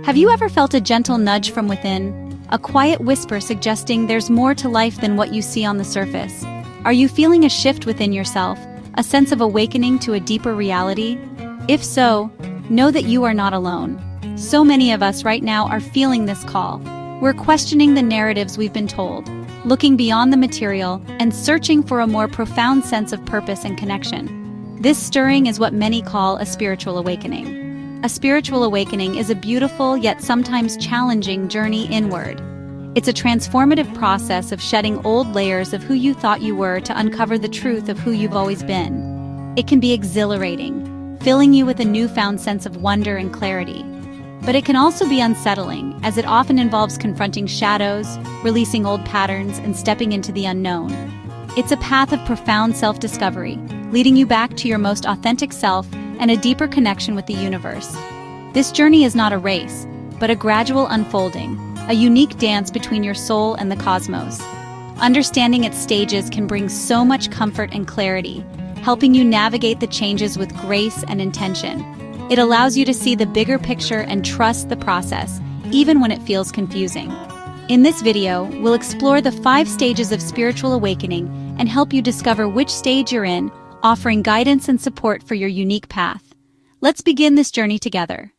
Have you ever felt a gentle nudge from within? A quiet whisper suggesting there's more to life than what you see on the surface? Are you feeling a shift within yourself, a sense of awakening to a deeper reality? If so, know that you are not alone. So many of us right now are feeling this call. We're questioning the narratives we've been told, looking beyond the material, and searching for a more profound sense of purpose and connection. This stirring is what many call a spiritual awakening. A spiritual awakening is a beautiful yet sometimes challenging journey inward. It's a transformative process of shedding old layers of who you thought you were to uncover the truth of who you've always been. It can be exhilarating, filling you with a newfound sense of wonder and clarity. But it can also be unsettling, as it often involves confronting shadows, releasing old patterns, and stepping into the unknown. It's a path of profound self-discovery, leading you back to your most authentic self and a deeper connection with the universe. This journey is not a race, but a gradual unfolding, a unique dance between your soul and the cosmos. Understanding its stages can bring so much comfort and clarity, helping you navigate the changes with grace and intention. It allows you to see the bigger picture and trust the process, even when it feels confusing. In this video, we'll explore the 5 stages of spiritual awakening and help you discover which stage you're in, offering guidance and support for your unique path. Let's begin this journey together.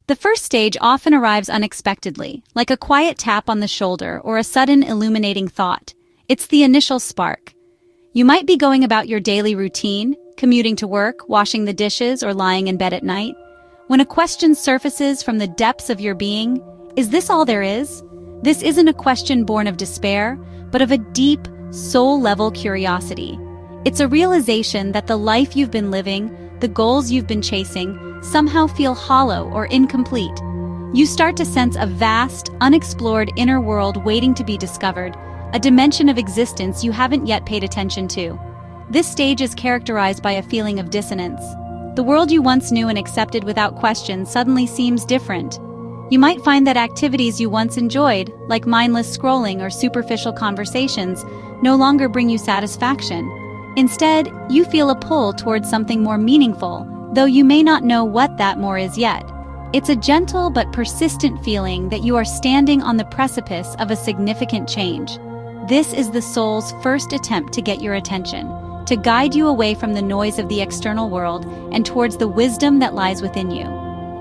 The first stage often arrives unexpectedly, like a quiet tap on the shoulder or a sudden illuminating thought. It's the initial spark. You might be going about your daily routine, commuting to work, washing the dishes, or lying in bed at night, when a question surfaces from the depths of your being. Is this all there is? This isn't a question born of despair, but of a deep, soul-level curiosity. It's a realization that the life you've been living, the goals you've been chasing, somehow feel hollow or incomplete. You start to sense a vast, unexplored inner world waiting to be discovered, a dimension of existence you haven't yet paid attention to. This stage is characterized by a feeling of dissonance. The world you once knew and accepted without question suddenly seems different. You might find that activities you once enjoyed, like mindless scrolling or superficial conversations, no longer bring you satisfaction. Instead, you feel a pull towards something more meaningful, though you may not know what that more is yet. It's a gentle but persistent feeling that you are standing on the precipice of a significant change. This is the soul's first attempt to get your attention, to guide you away from the noise of the external world and towards the wisdom that lies within you.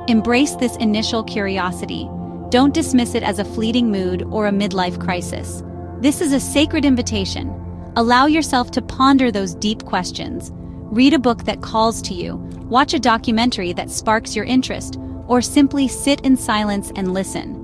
Embrace this initial curiosity. Don't dismiss it as a fleeting mood or a midlife crisis. This is a sacred invitation. Allow yourself to ponder those deep questions. Read a book that calls to you, watch a documentary that sparks your interest, or simply sit in silence and listen.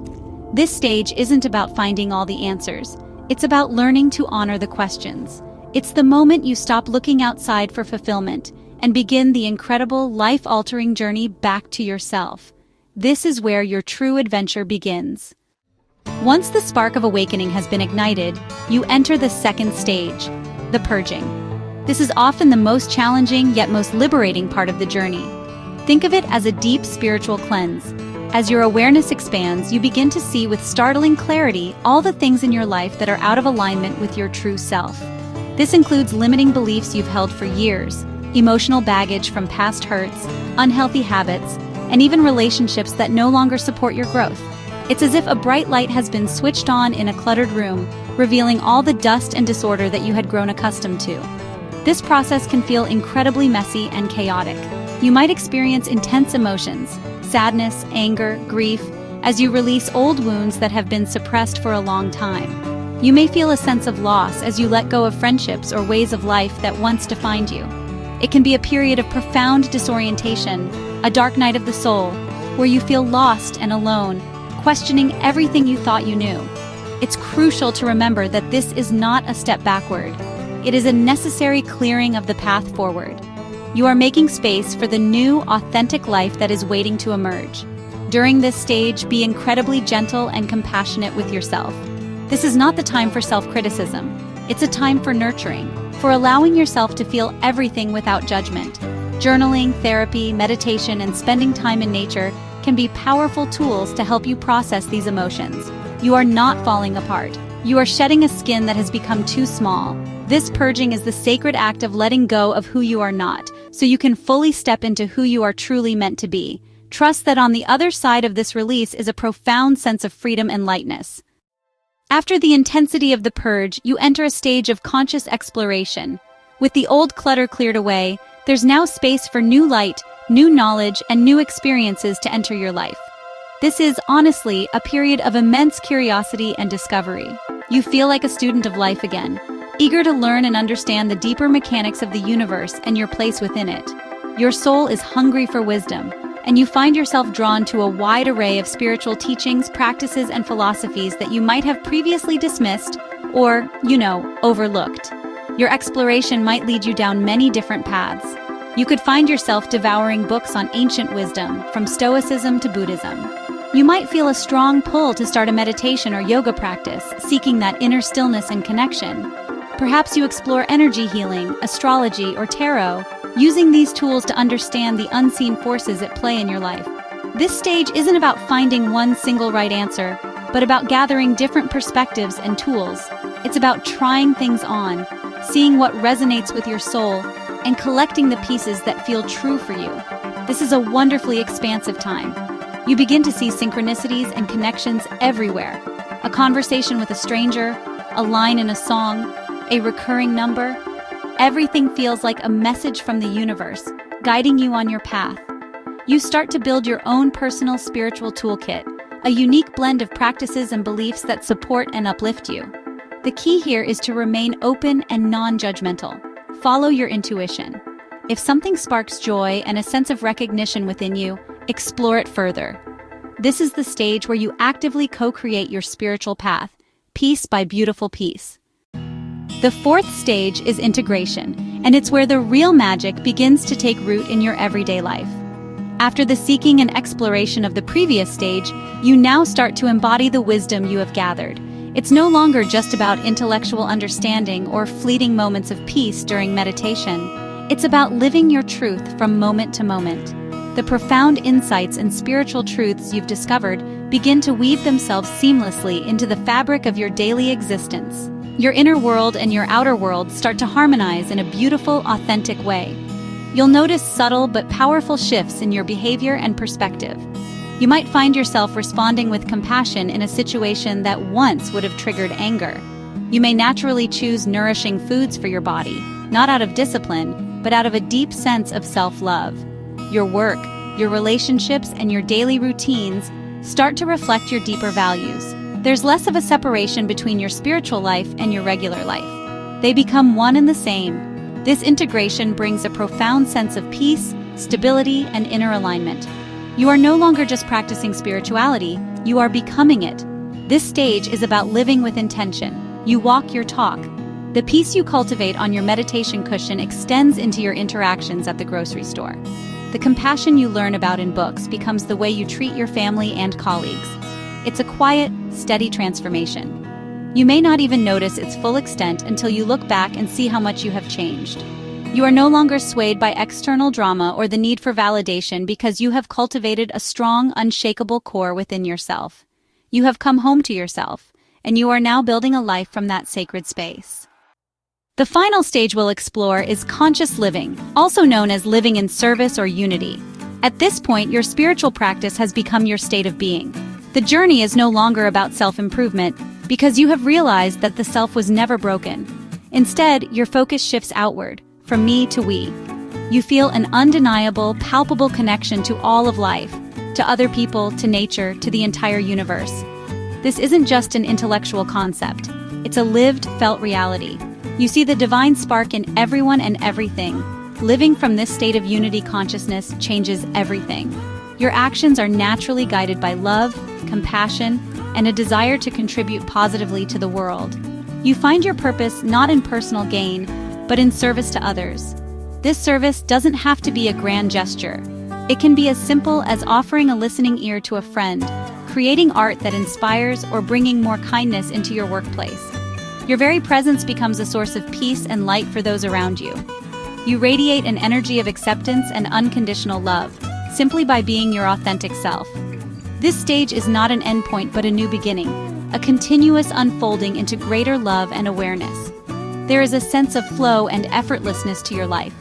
This stage isn't about finding all the answers. It's about learning to honor the questions. It's the moment you stop looking outside for fulfillment and begin the incredible, life-altering journey back to yourself. This is where your true adventure begins. Once the spark of awakening has been ignited, you enter the second stage, the purging. This is often the most challenging yet most liberating part of the journey. Think of it as a deep spiritual cleanse. As your awareness expands, you begin to see with startling clarity all the things in your life that are out of alignment with your true self. This includes limiting beliefs you've held for years, emotional baggage from past hurts, unhealthy habits, and even relationships that no longer support your growth. It's as if a bright light has been switched on in a cluttered room, revealing all the dust and disorder that you had grown accustomed to. This process can feel incredibly messy and chaotic. You might experience intense emotions, sadness, anger, grief, as you release old wounds that have been suppressed for a long time. You may feel a sense of loss as you let go of friendships or ways of life that once defined you. It can be a period of profound disorientation, a dark night of the soul, where you feel lost and alone, questioning everything you thought you knew. It's crucial to remember that this is not a step backward. It is a necessary clearing of the path forward. You are making space for the new, authentic life that is waiting to emerge. During this stage, be incredibly gentle and compassionate with yourself. This is not the time for self-criticism. It's a time for nurturing, for allowing yourself to feel everything without judgment. Journaling, therapy, meditation, and spending time in nature can be powerful tools to help you process these emotions. You are not falling apart. You are shedding a skin that has become too small. This purging is the sacred act of letting go of who you are not, so you can fully step into who you are truly meant to be. Trust that on the other side of this release is a profound sense of freedom and lightness. After the intensity of the purge, you enter a stage of conscious exploration. With the old clutter cleared away, there's now space for new light, new knowledge, and new experiences to enter your life. This is, honestly, a period of immense curiosity and discovery. You feel like a student of life again, eager to learn and understand the deeper mechanics of the universe and your place within it. Your soul is hungry for wisdom, and you find yourself drawn to a wide array of spiritual teachings, practices, and philosophies that you might have previously dismissed or, overlooked. Your exploration might lead you down many different paths. You could find yourself devouring books on ancient wisdom, from Stoicism to Buddhism. You might feel a strong pull to start a meditation or yoga practice, seeking that inner stillness and connection. Perhaps you explore energy healing, astrology, or tarot, using these tools to understand the unseen forces at play in your life. This stage isn't about finding one single right answer, but about gathering different perspectives and tools. It's about trying things on, seeing what resonates with your soul, and collecting the pieces that feel true for you. This is a wonderfully expansive time. You begin to see synchronicities and connections everywhere. A conversation with a stranger, a line in a song, a recurring number. Everything feels like a message from the universe, guiding you on your path. You start to build your own personal spiritual toolkit, a unique blend of practices and beliefs that support and uplift you. The key here is to remain open and non-judgmental. Follow your intuition. If something sparks joy and a sense of recognition within you, explore it further. This is the stage where you actively co-create your spiritual path, piece by beautiful piece. The fourth stage is integration, and it's where the real magic begins to take root in your everyday life. After the seeking and exploration of the previous stage, you now start to embody the wisdom you have gathered. It's no longer just about intellectual understanding or fleeting moments of peace during meditation. It's about living your truth from moment to moment. The profound insights and spiritual truths you've discovered begin to weave themselves seamlessly into the fabric of your daily existence. Your inner world and your outer world start to harmonize in a beautiful, authentic way. You'll notice subtle but powerful shifts in your behavior and perspective. You might find yourself responding with compassion in a situation that once would have triggered anger. You may naturally choose nourishing foods for your body, not out of discipline, but out of a deep sense of self-love. Your work, your relationships, and your daily routines start to reflect your deeper values. There's less of a separation between your spiritual life and your regular life. They become one and the same. This integration brings a profound sense of peace, stability, and inner alignment. You are no longer just practicing spirituality, you are becoming it. This stage is about living with intention. You walk your talk. The peace you cultivate on your meditation cushion extends into your interactions at the grocery store. The compassion you learn about in books becomes the way you treat your family and colleagues. It's a quiet, steady transformation. You may not even notice its full extent until you look back and see how much you have changed. You are no longer swayed by external drama or the need for validation because you have cultivated a strong, unshakable core within yourself. You have come home to yourself, and you are now building a life from that sacred space. The final stage we'll explore is conscious living, also known as living in service or unity. At this point, your spiritual practice has become your state of being. The journey is no longer about self-improvement because you have realized that the self was never broken. Instead, your focus shifts outward, from me to we. You feel an undeniable, palpable connection to all of life, to other people, to nature, to the entire universe. This isn't just an intellectual concept. It's a lived, felt reality. You see the divine spark in everyone and everything. Living from this state of unity consciousness changes everything. Your actions are naturally guided by love, compassion, and a desire to contribute positively to the world. You find your purpose not in personal gain, but in service to others. This service doesn't have to be a grand gesture. It can be as simple as offering a listening ear to a friend, creating art that inspires, or bringing more kindness into your workplace. Your very presence becomes a source of peace and light for those around you. You radiate an energy of acceptance and unconditional love, simply by being your authentic self. This stage is not an endpoint but a new beginning, a continuous unfolding into greater love and awareness. There is a sense of flow and effortlessness to your life.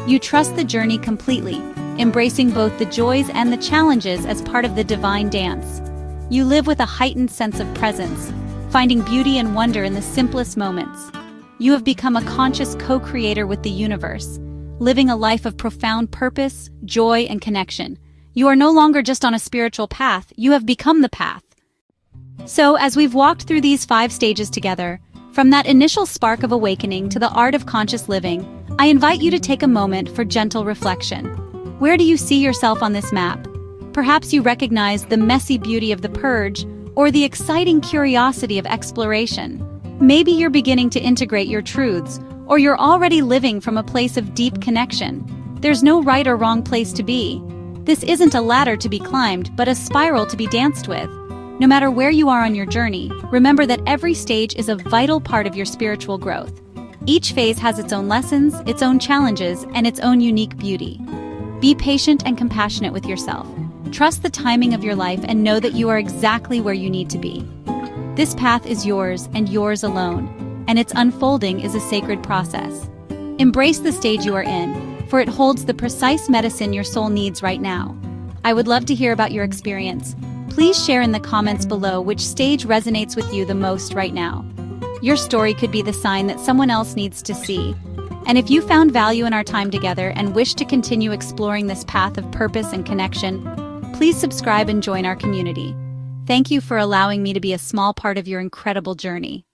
You trust the journey completely, embracing both the joys and the challenges as part of the divine dance. You live with a heightened sense of presence, finding beauty and wonder in the simplest moments. You have become a conscious co-creator with the universe, living a life of profound purpose, joy, and connection. You are no longer just on a spiritual path, you have become the path. So, as we've walked through these 5 stages together, from that initial spark of awakening to the art of conscious living, I invite you to take a moment for gentle reflection. Where do you see yourself on this map? Perhaps you recognize the messy beauty of the purge, or the exciting curiosity of exploration. Maybe you're beginning to integrate your truths, or you're already living from a place of deep connection. There's no right or wrong place to be. This isn't a ladder to be climbed, but a spiral to be danced with. No matter where you are on your journey, remember that every stage is a vital part of your spiritual growth. Each phase has its own lessons, its own challenges, and its own unique beauty. Be patient and compassionate with yourself. Trust the timing of your life and know that you are exactly where you need to be. This path is yours and yours alone, and its unfolding is a sacred process. Embrace the stage you are in, for it holds the precise medicine your soul needs right now. I would love to hear about your experience. Please share in the comments below which stage resonates with you the most right now. Your story could be the sign that someone else needs to see. And if you found value in our time together and wish to continue exploring this path of purpose and connection, please subscribe and join our community. Thank you for allowing me to be a small part of your incredible journey.